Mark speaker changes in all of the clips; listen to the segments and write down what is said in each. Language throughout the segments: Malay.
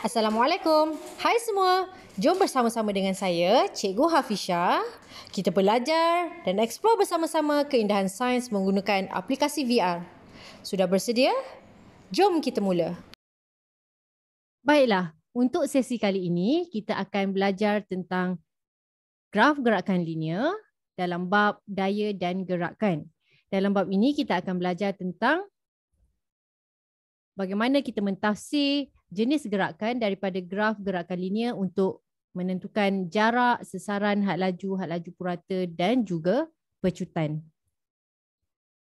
Speaker 1: Assalamualaikum. Hai semua. Jom bersama-sama dengan saya, Cikgu Hafisha. Kita belajar dan eksplor bersama-sama keindahan sains menggunakan aplikasi VR. Sudah bersedia? Jom kita mula.
Speaker 2: Baiklah, untuk sesi kali ini kita akan belajar tentang graf gerakan linear dalam bab daya dan gerakan. Dalam bab ini kita akan belajar tentang bagaimana kita mentafsir jenis gerakan daripada graf gerakan linear untuk menentukan jarak, sesaran, had laju purata dan juga pecutan.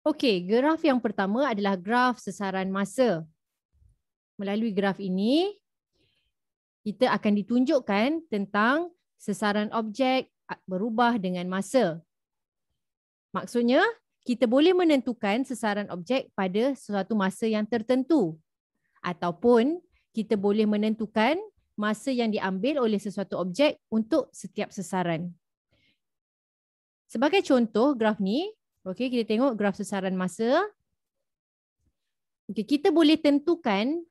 Speaker 2: Okey, graf yang pertama adalah graf sesaran masa. Melalui graf ini, kita akan ditunjukkan tentang sesaran objek berubah dengan masa. Maksudnya, kita boleh menentukan sesaran objek pada suatu masa yang tertentu. Ataupun kita boleh menentukan masa yang diambil oleh sesuatu objek untuk setiap sesaran. Sebagai contoh graf ni, okey, kita tengok graf sesaran masa. Okey, kita boleh tentukan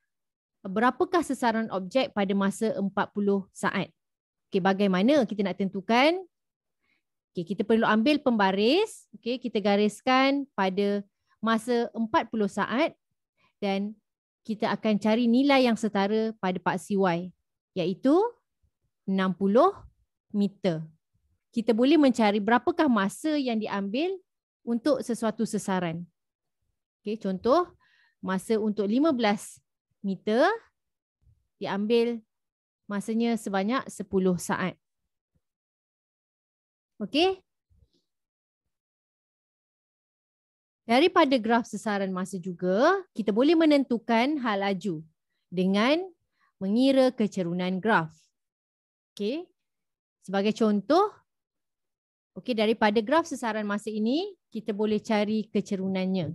Speaker 2: berapakah sesaran objek pada masa 40 saat. Okey, bagaimana kita nak tentukan? Okey, kita perlu ambil pembaris. Okey, kita gariskan pada masa 40 saat dan kita akan cari nilai yang setara pada paksi Y, iaitu 60 meter. Kita boleh mencari berapakah masa yang diambil untuk sesuatu sesaran. Okey, contoh, masa untuk 15 meter diambil masanya sebanyak 10 saat. Okey? Daripada graf sesaran masa juga, kita boleh menentukan had laju dengan mengira kecerunan graf. Okey. Sebagai contoh, okey, daripada graf sesaran masa ini, kita boleh cari kecerunannya.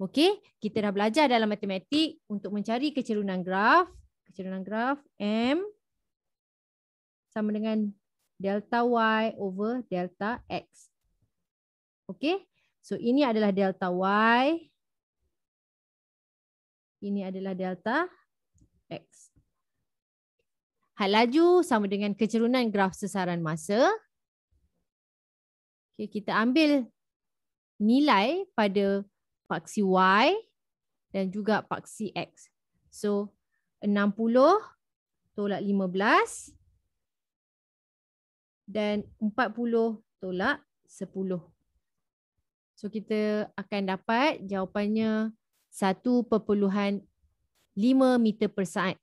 Speaker 2: Okey, kita dah belajar dalam matematik untuk mencari kecerunan graf. Kecerunan graf M sama dengan delta Y over delta X. Okey. So, ini adalah delta Y. Ini adalah delta X. Had laju sama dengan kecerunan graf sesaran masa. Okay, kita ambil nilai pada paksi Y dan juga paksi X. So, 60 tolak 15 dan 40 tolak 10. So, kita akan dapat jawapannya 1.5 meter per saat.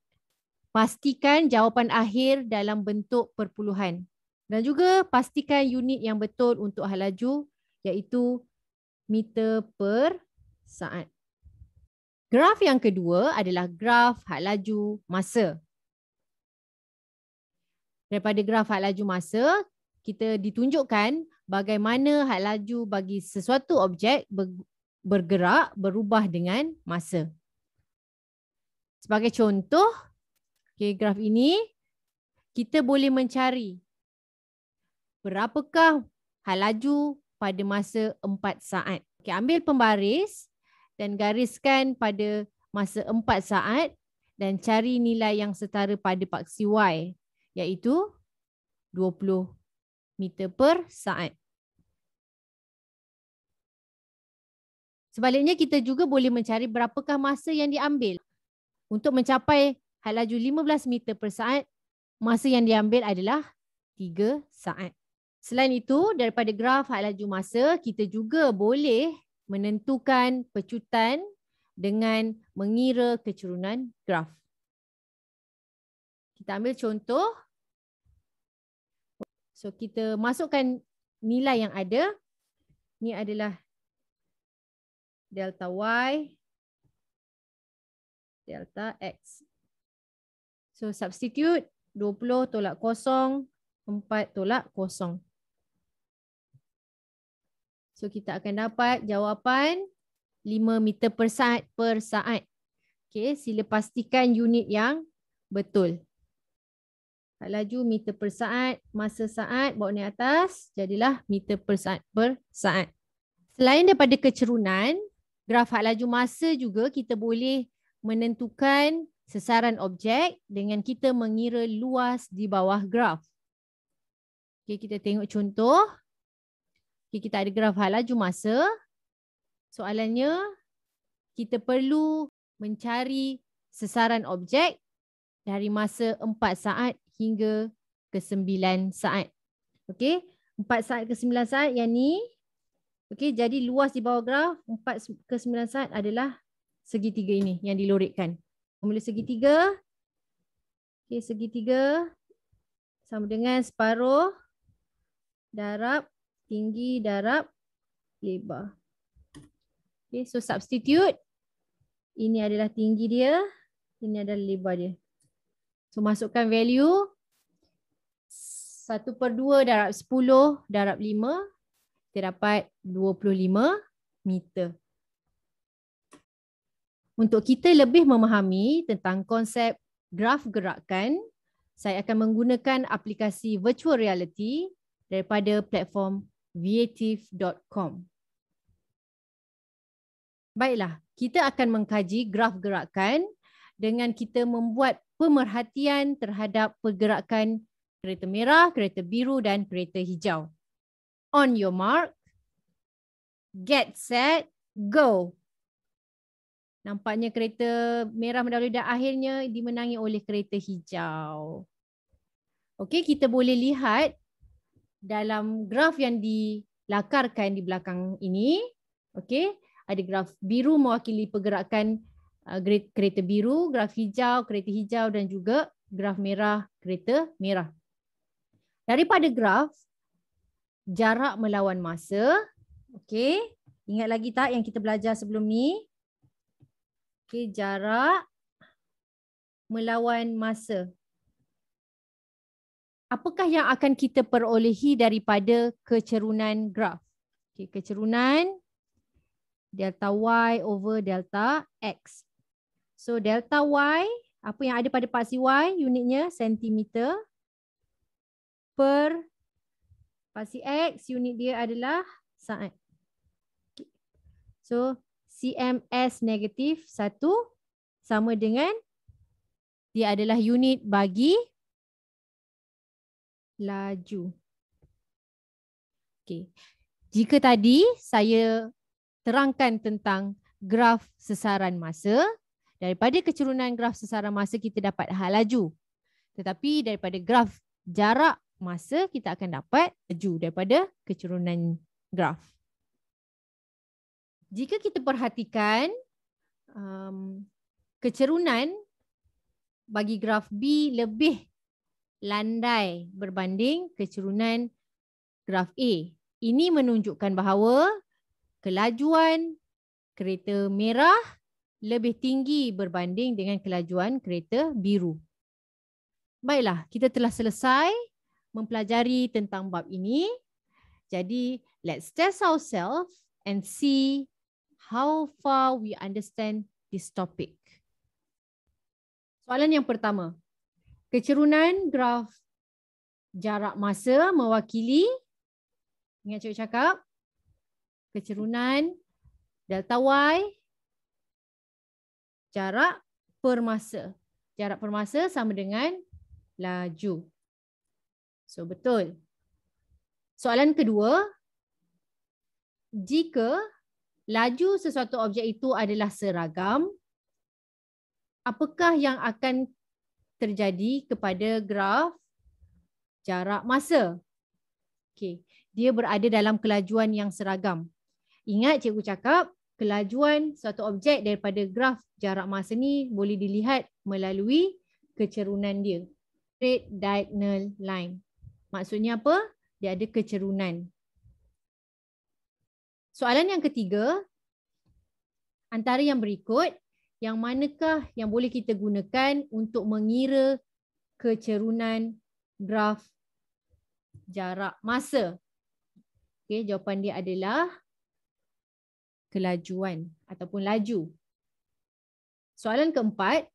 Speaker 2: Pastikan jawapan akhir dalam bentuk perpuluhan. Dan juga pastikan unit yang betul untuk had laju, iaitu meter per saat. Graf yang kedua adalah graf had laju masa. Daripada graf had laju masa, kita ditunjukkan bagaimana had laju bagi sesuatu objek bergerak berubah dengan masa. Sebagai contoh, okay, graf ini kita boleh mencari berapakah had laju pada masa 4 saat. Okay, ambil pembaris dan gariskan pada masa 4 saat dan cari nilai yang setara pada paksi Y, iaitu 20 meter per saat. Sebaliknya, kita juga boleh mencari berapakah masa yang diambil. Untuk mencapai had laju 15 meter per saat, masa yang diambil adalah 3 saat. Selain itu, daripada graf had laju masa, kita juga boleh menentukan pecutan dengan mengira kecerunan graf. Kita ambil contoh. So, kita masukkan nilai yang ada. Ini adalah delta Y, delta X. So, substitute 20 tolak 0, 4 tolak 0. So, kita akan dapat jawapan 5 meter per saat. Okay, sila pastikan unit yang betul. Had laju meter per saat, masa saat, bawa ni atas, jadilah meter per saat. Selain daripada kecerunan, graf had laju masa juga kita boleh menentukan sesaran objek dengan kita mengira luas di bawah graf. Okay, kita tengok contoh. Okay, kita ada graf hal laju masa. Soalannya, kita perlu mencari sesaran objek dari masa 4 saat hingga ke 9 saat. Okey, 4 saat ke 9 saat yang ni. Okey, jadi luas di bawah graf 4 ke 9 saat adalah segitiga ini yang dilorikkan. Formula segitiga. Okey, segitiga sama dengan separuh darab tinggi darab lebar. Okey, so substitute. Ini adalah tinggi dia, ini adalah lebar dia. So masukkan value 1/2 darab 10 darab 5, kita dapat 25 meter. Untuk kita lebih memahami tentang konsep graf gerakan, saya akan menggunakan aplikasi virtual reality daripada platform viative.com. Baiklah, kita akan mengkaji graf gerakan dengan kita membuat pemerhatian terhadap pergerakan kereta merah, kereta biru dan kereta hijau. On your mark, get set, go. Nampaknya kereta merah mendahului dan akhirnya dimenangi oleh kereta hijau. Okey, kita boleh lihat dalam graf yang dilakarkan di belakang ini. Okey, ada graf biru mewakili pergerakan kereta biru, graf hijau, kereta hijau dan juga graf merah, kereta merah. Daripada graf, jarak melawan masa. Okey, ingat lagi tak yang kita belajar sebelum ni? Okey, jarak melawan masa. Apakah yang akan kita perolehi daripada kecerunan graf? Okey, kecerunan delta Y over delta X. So delta Y, apa yang ada pada paksi Y, unitnya sentimeter. Per paksi X, unit dia adalah saat. Okay. So CMS negatif 1 sama dengan dia adalah unit bagi laju. Okay. Jika tadi saya terangkan tentang graf sesaran masa, daripada kecerunan graf sesaran masa kita dapat hal laju. Tetapi daripada graf jarak masa kita akan dapat laju daripada kecerunan graf. Jika kita perhatikan kecerunan bagi graf B lebih landai berbanding kecerunan graf A. Ini menunjukkan bahawa kelajuan kereta merah lebih tinggi berbanding dengan kelajuan kereta biru. Baiklah, kita telah selesai mempelajari tentang bab ini. Jadi, let's test ourselves and see how far we understand this topic. Soalan yang pertama. Kecerunan graf jarak masa mewakili, ingat cikgu cakap, kecerunan delta Y jarak per masa. Jarak per masa sama dengan laju. So, betul. Soalan kedua, jika laju sesuatu objek itu adalah seragam, apakah yang akan terjadi kepada graf jarak masa? Okey, dia berada dalam kelajuan yang seragam. Ingat cikgu cakap, kelajuan suatu objek daripada graf jarak masa ni boleh dilihat melalui kecerunan dia. Straight diagonal line. Maksudnya apa? Dia ada kecerunan. Soalan yang ketiga, antara yang berikut, yang manakah yang boleh kita gunakan untuk mengira kecerunan graf jarak masa? Okey, jawapan dia adalah kelajuan ataupun laju. Soalan keempat,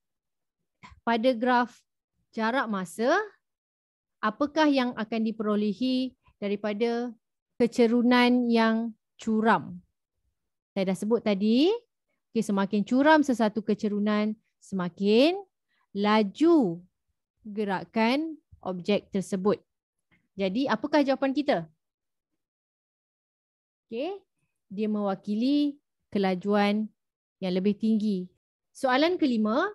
Speaker 2: pada graf jarak masa, apakah yang akan diperolehi daripada kecerunan yang curam? Saya dah sebut tadi, okay, semakin curam sesuatu kecerunan, semakin laju gerakan objek tersebut. Jadi apakah jawapan kita? Okey, dia mewakili kelajuan yang lebih tinggi. Soalan kelima,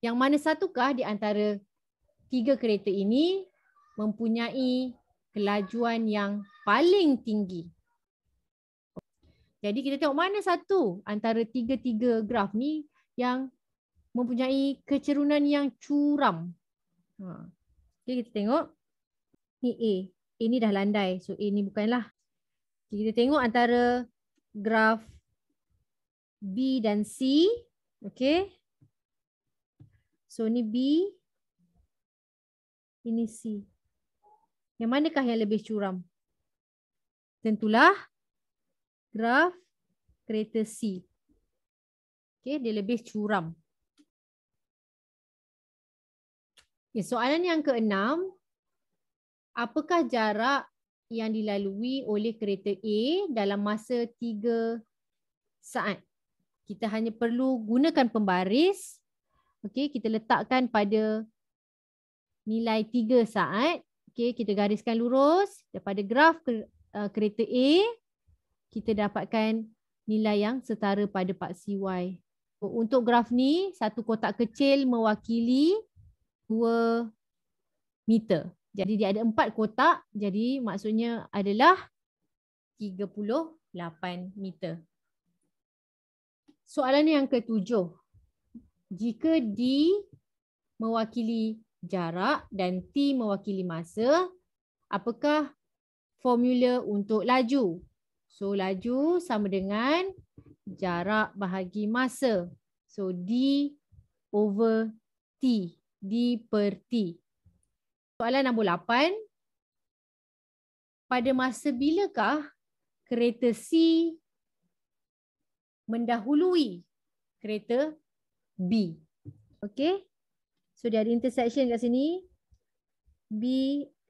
Speaker 2: yang mana satukah di antara tiga kereta ini mempunyai kelajuan yang paling tinggi? Jadi kita tengok mana satu antara tiga-tiga graf ni yang mempunyai kecerunan yang curam. Okay, kita tengok ni A. A ni dah landai. So A ni bukanlah. Okay, kita tengok antara graf B dan C. Okay. So ni B. Ini C. Yang manakah yang lebih curam? Tentulah graf kereta C. Okay, dia lebih curam. Okay, soalan yang keenam. Apakah jarak yang dilalui oleh kereta A dalam masa 3 saat? Kita hanya perlu gunakan pembaris. Okay, kita letakkan pada nilai 3 saat. Okay, kita gariskan lurus. Daripada graf kereta A, kita dapatkan nilai yang setara pada paksi Y. Untuk graf ni, satu kotak kecil mewakili 2 meter. Jadi dia ada 4 kotak, jadi maksudnya adalah 38 meter. Soalan yang ketujuh. Jika D mewakili jarak dan T mewakili masa, apakah formula untuk laju? So laju sama dengan jarak bahagi masa. So D over T. D per T. Soalan nombor 8. Pada masa bilakah kereta C mendahului kereta B? Okay. So dia ada intersection kat sini. B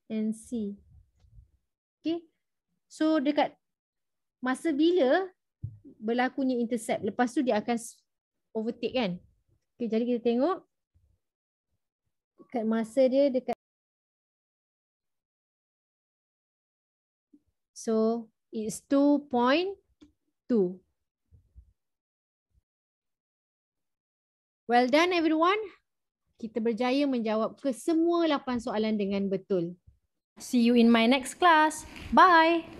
Speaker 2: and C. Okay. So dekat masa bila berlakunya intercept? Lepas tu dia akan overtake kan? Okay, jadi kita tengok. Dekat masa dia dekat. So it's 2.2. Well done everyone. Kita berjaya menjawab ke semua 8 soalan dengan betul.
Speaker 1: See you in my next class. Bye.